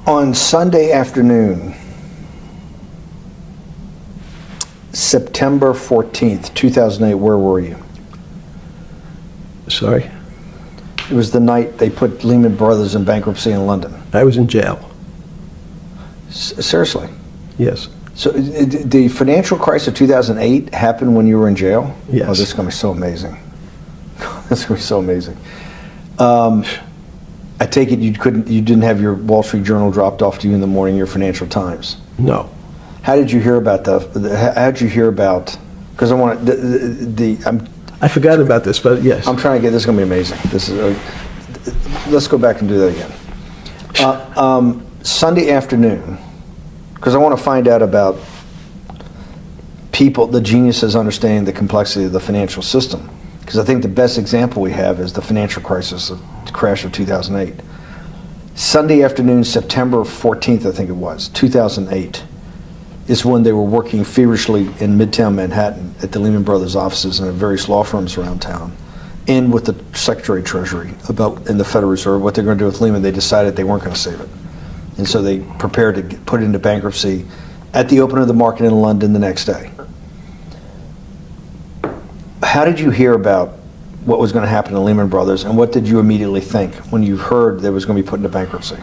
On Sunday afternoon, September 14th, 2008, where were you? Sorry? It was the night they put Lehman Brothers in bankruptcy in London. I was in jail. Seriously? Yes. So the financial crisis of 2008 happened when you were in jail? Yes. Oh, this is going to be so amazing. This is going to be so amazing. I take it you didn't have your Wall Street Journal dropped off to you in the morning, your Financial Times? No. How did you hear about how did you hear about, because I want I forgot about this, but yes. I'm trying to get, this is going to be amazing. This is, let's go back and do that again. Sunday afternoon, because I want to find out about people, the geniuses understanding the complexity of the financial system. Because I think the best example we have is the financial crisis, the crash of 2008. Sunday afternoon, September 14th, I think it was, 2008, is when they were working feverishly in Midtown Manhattan at the Lehman Brothers offices and at various law firms around town, and with the Secretary of Treasury in the Federal Reserve, what they're going to do with Lehman. They decided they weren't going to save it. And so they prepared to put it into bankruptcy at the opening of the market in London the next day. How did you hear about what was going to happen to Lehman Brothers, and what did you immediately think when you heard they was going to be put into bankruptcy?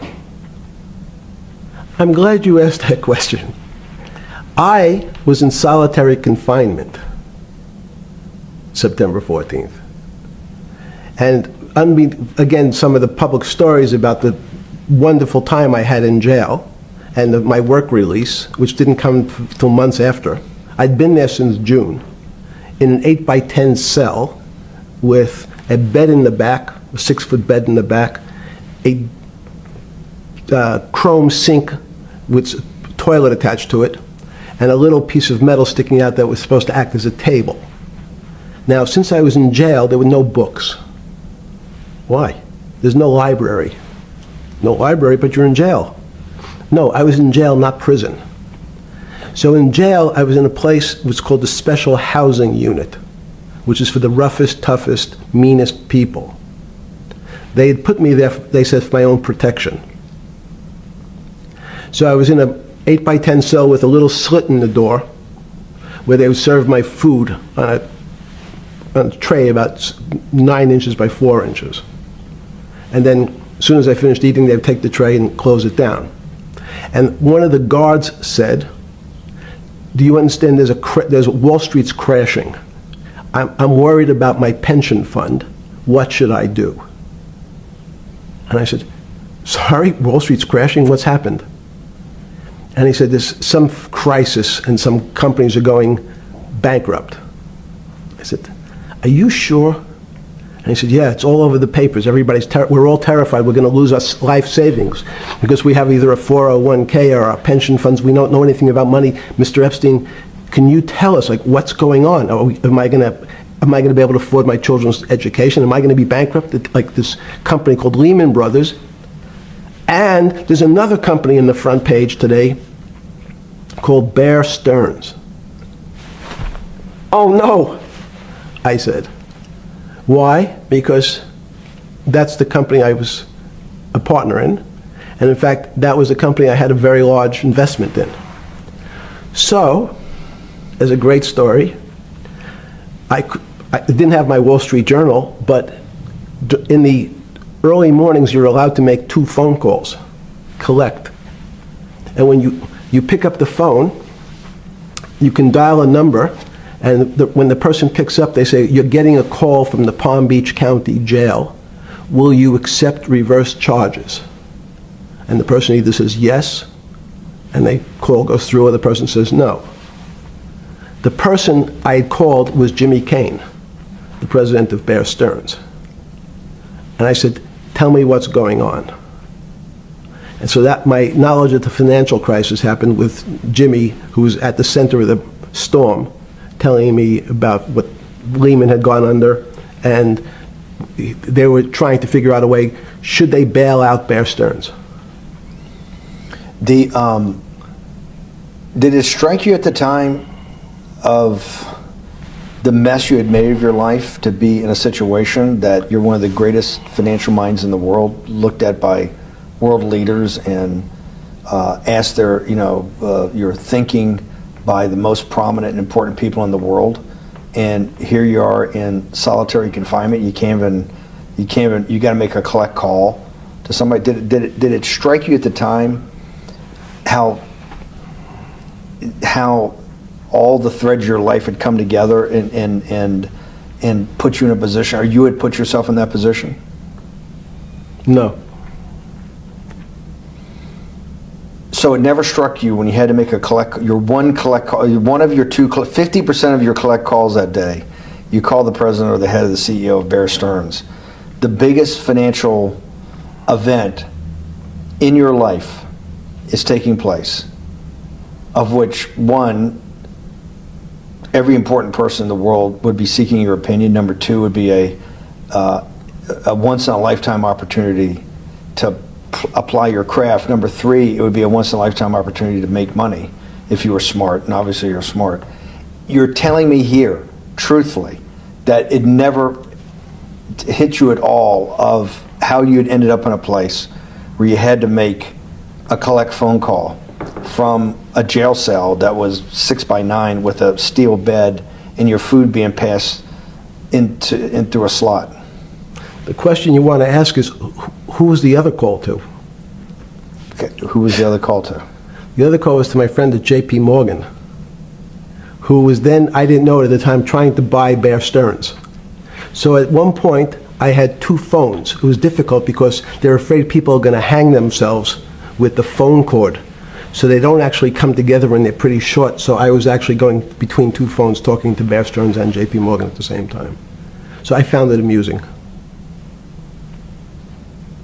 I'm glad you asked that question. I was in solitary confinement September 14th. And again, some of the public stories about the wonderful time I had in jail and my work release, which didn't come till months after. I'd been there since June in an 8x10 cell with a bed in the back, a 6-foot bed in the back, a chrome sink with a toilet attached to it, and a little piece of metal sticking out that was supposed to act as a table. Now, since I was in jail, there were no books. Why? There's no library. No library, but you're in jail. No, I was in jail, not prison. So in jail, I was in a place what's called the Special Housing Unit, which is for the roughest, toughest, meanest people. They had put me there, they said, for my own protection. So I was in a 8x10 cell with a little slit in the door where they would serve my food on a tray about 9 inches by 4 inches. And then as soon as I finished eating, they would take the tray and close it down. And one of the guards said, do you understand there's Wall Street's crashing. I'm worried about my pension fund. What should I do? And I said, sorry, Wall Street's crashing? What's happened? And he said, there's some crisis and some companies are going bankrupt. I said, are you sure? And he said, yeah, it's all over the papers. We're all terrified we're going to lose our life savings because we have either a 401k or our pension funds. We don't know anything about money. Mr. Epstein, can you tell us, like, what's going on? Am I going to be able to afford my children's education? Am I going to be bankrupt like this company called Lehman Brothers? And there's another company in the front page today called Bear Stearns. Oh no, I said. Why? Because that's the company I was a partner in. And in fact, that was a company I had a very large investment in. So, as a great story, I didn't have my Wall Street Journal, but in the early mornings, you're allowed to make 2 phone calls, collect. And when you pick up the phone, you can dial a number, and when the person picks up, they say, you're getting a call from the Palm Beach County Jail. Will you accept reverse charges? And the person either says yes, and the call goes through, or the person says no. The person I had called was Jimmy Kane, the president of Bear Stearns. And I said, tell me what's going on. And so that my knowledge of the financial crisis happened with Jimmy, who was at the center of the storm, telling me about what Lehman had gone under, and they were trying to figure out a way, should they bail out Bear Stearns? Did it strike you at the time of the mess you had made of your life to be in a situation that you're one of the greatest financial minds in the world, looked at by world leaders, and ask your thinking by the most prominent and important people in the world, and here you are in solitary confinement. You got to make a collect call to somebody. Did it strike you at the time how all the threads of your life had come together and put you in a position, or you had put yourself in that position? No. So it never struck you when you had to make one of your 50% of your collect calls that day, you call the president or the head of the CEO of Bear Stearns, the biggest financial event in your life is taking place, of which one, every important person in the world would be seeking your opinion. Number two would be a once-in-a-lifetime opportunity to apply your craft. Number three, it would be a once-in-a-lifetime opportunity to make money if you were smart, and obviously you're smart. You're telling me here, truthfully, that it never hit you at all of how you had ended up in a place where you had to make a collect phone call from a jail cell that was 6x9 with a steel bed and your food being passed in through a slot. The question you want to ask is, who was the other call to? Okay, who was the other call to? The other call was to my friend at J.P. Morgan, who was then, I didn't know it at the time, trying to buy Bear Stearns. So at one point, I had two phones. It was difficult because they're afraid people are going to hang themselves with the phone cord. So they don't actually come together and they're pretty short. So I was actually going between two phones talking to Bear Stearns and J.P. Morgan at the same time. So I found it amusing.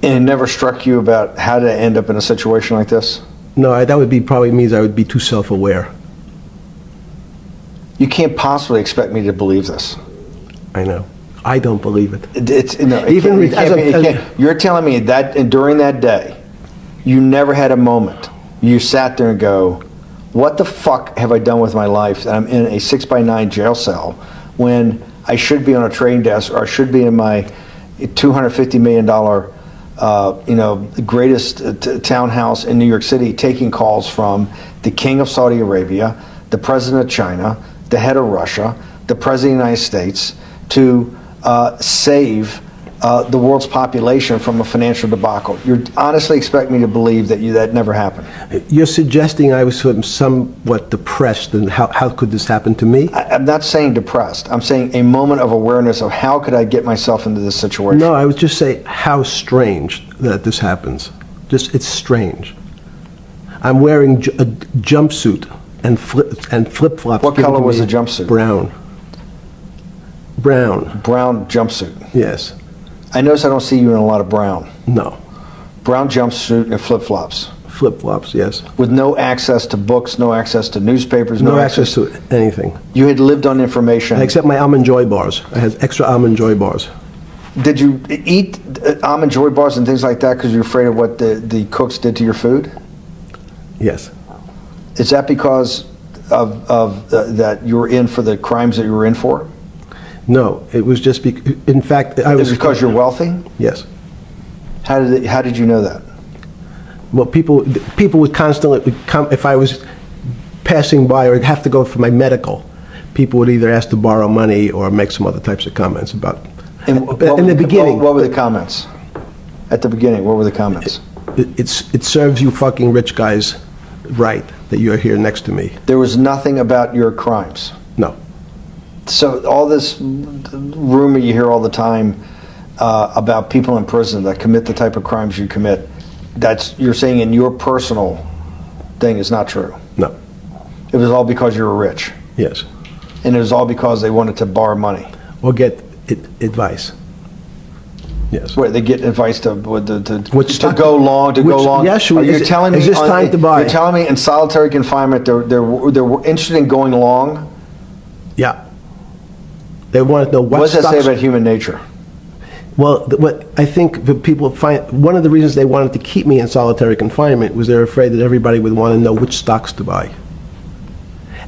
And it never struck you about how to end up in a situation like this? No, that would be probably means I would be too self-aware. You can't possibly expect me to believe this. I know. I don't believe it. You're telling me that during that day, you never had a moment. You sat there and go, what the fuck have I done with my life that I'm in a 6x9 jail cell when I should be on a trading desk, or I should be in my $250 million greatest townhouse in New York City, taking calls from the king of Saudi Arabia, the president of China, the head of Russia, the president of the United States, to save the world's population from a financial debacle. You honestly expect me to believe that that never happened? You're suggesting I was somewhat depressed, and how could this happen to me? I'm not saying depressed. I'm saying a moment of awareness of how could I get myself into this situation. No, I would just say how strange that this happens. It's strange. I'm wearing a jumpsuit and flip-flops. What color was the jumpsuit? Brown. Brown jumpsuit. Yes. I notice I don't see you in a lot of brown. No. Brown jumpsuit and flip-flops. Flip-flops, yes. With no access to books, no access to newspapers, no access to anything. You had lived on information. Except my Almond Joy bars. I had extra Almond Joy bars. Did you eat Almond Joy bars and things like that because you're afraid of what the cooks did to your food? Yes. Is that because of that you were in for the crimes that you were in for? No, it was just in fact, I was... Is it because you're wealthy? Yes. How did you know that? Well, people would constantly come, if I was passing by or have to go for my medical, people would either ask to borrow money or make some other types of comments about... In the beginning... What were the comments? At the beginning, what were the comments? It serves you fucking rich guys right that you're here next to me. There was nothing about your crimes? No. So all this rumor you hear all the time about people in prison that commit the type of crimes you commit, you're saying in your personal thing is not true? No. It was all because you were rich? Yes. And it was all because they wanted to borrow money? Or get advice. Yes. Where they get advice to go long. Yes, you're telling me is this time to buy? You're telling me in solitary confinement they're interested in going long? Yeah. They want to know what does that say about human nature? Well, what I think the people find, one of the reasons they wanted to keep me in solitary confinement was they're afraid that everybody would want to know which stocks to buy.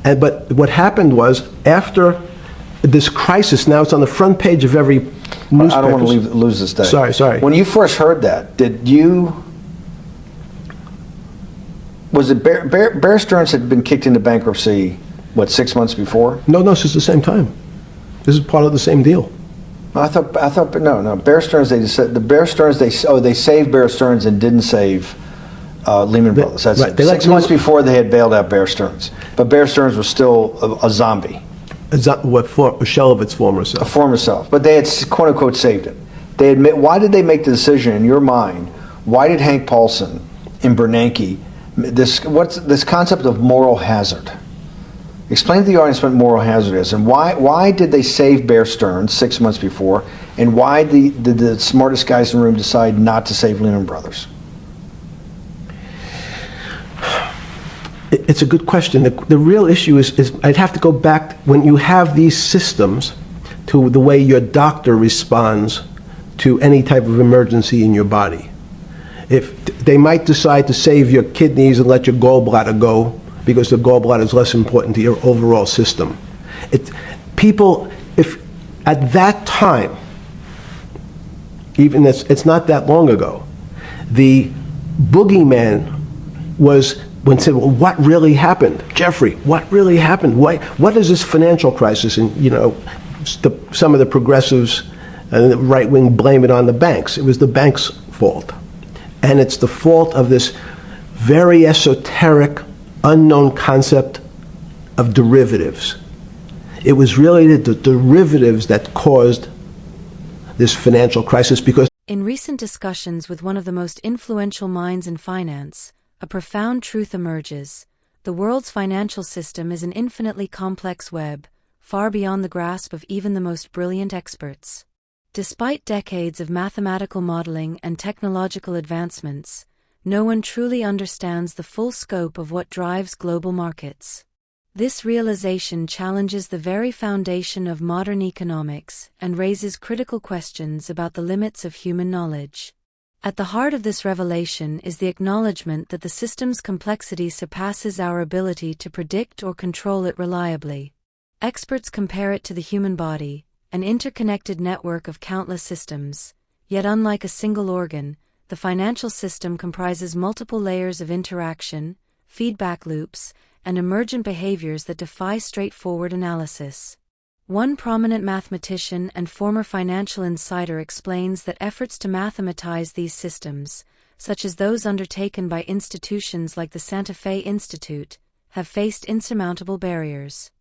But what happened was, after this crisis, now it's on the front page of every newspaper. I don't want to lose this day. Sorry. When you first heard that, did you Was it Bear Stearns had been kicked into bankruptcy, what, 6 months before? No, this is the same time. This is part of the same deal. I thought, no. Bear Stearns, they saved Bear Stearns and didn't save Lehman Brothers. That's right. it. 6 months before they had bailed out Bear Stearns. But Bear Stearns was still a zombie. A shell of its former self. A former self. But they had, quote unquote, saved it. Why did they make the decision, in your mind, why did Hank Paulson and Bernanke, what's this concept of moral hazard? Explain to the audience what moral hazard is, and why did they save Bear Stearns 6 months before, and why did the smartest guys in the room decide not to save Lehman Brothers? It's a good question. The real issue is I'd have to go back when you have these systems to the way your doctor responds to any type of emergency in your body. If they might decide to save your kidneys and let your gallbladder go, because the gallbladder is less important to your overall system. If at that time, even it's not that long ago, the boogeyman was when said, well, what really happened? Jeffrey, what really happened? What is this financial crisis? And, some of the progressives and the right wing blame it on the banks. It was the banks' fault. And it's the fault of this very esoteric, unknown concept of derivatives. It was really the derivatives that caused this financial crisis because in recent discussions with one of the most influential minds in finance, a profound truth emerges. The world's financial system is an infinitely complex web, far beyond the grasp of even the most brilliant experts. Despite decades of mathematical modeling and technological advancements, no one truly understands the full scope of what drives global markets. This realization challenges the very foundation of modern economics and raises critical questions about the limits of human knowledge. At the heart of this revelation is the acknowledgement that the system's complexity surpasses our ability to predict or control it reliably. Experts compare it to the human body, an interconnected network of countless systems, yet unlike a single organ, the financial system comprises multiple layers of interaction, feedback loops, and emergent behaviors that defy straightforward analysis. One prominent mathematician and former financial insider explains that efforts to mathematize these systems, such as those undertaken by institutions like the Santa Fe Institute, have faced insurmountable barriers.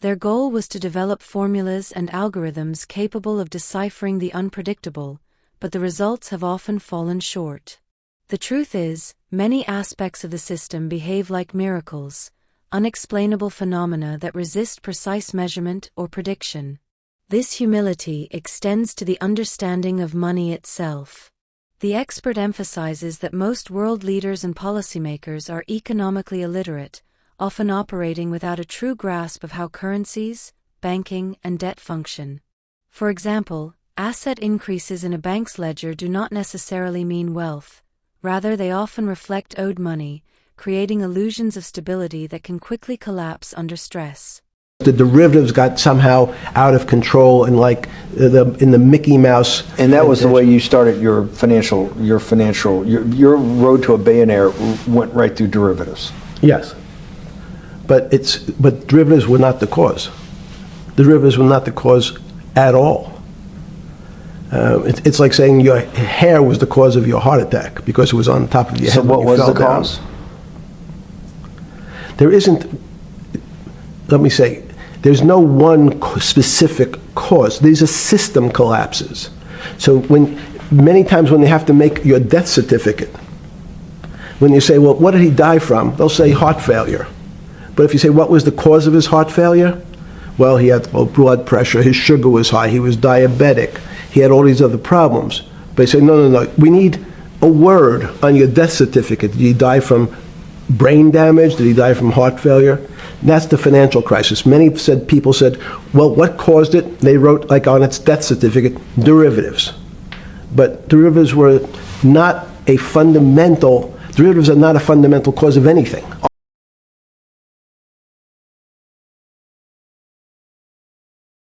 Their goal was to develop formulas and algorithms capable of deciphering the unpredictable, but the results have often fallen short. The truth is, many aspects of the system behave like miracles, unexplainable phenomena that resist precise measurement or prediction. This humility extends to the understanding of money itself. The expert emphasizes that most world leaders and policymakers are economically illiterate, often operating without a true grasp of how currencies, banking, and debt function. For example, asset increases in a bank's ledger do not necessarily mean wealth. Rather, they often reflect owed money, creating illusions of stability that can quickly collapse under stress. The derivatives got somehow out of control and in the Mickey Mouse. And that was the way you started your road to a billionaire went right through derivatives. Yes. But derivatives were not the cause. Derivatives were not the cause at all. It's like saying your hair was the cause of your heart attack because it was on top of your head. So what was the cause? There isn't, let me say, there's no one specific cause. These are system collapses. So many times when they have to make your death certificate, when you say, well, what did he die from? They'll say heart failure. But if you say, what was the cause of his heart failure? Well, he had low blood pressure, his sugar was high, he was diabetic, he had all these other problems. But they say, no, we need a word on your death certificate. Did he die from brain damage? Did he die from heart failure? And that's the financial crisis. Many people said, well, what caused it? They wrote, like on its death certificate, derivatives. But derivatives are not a fundamental cause of anything.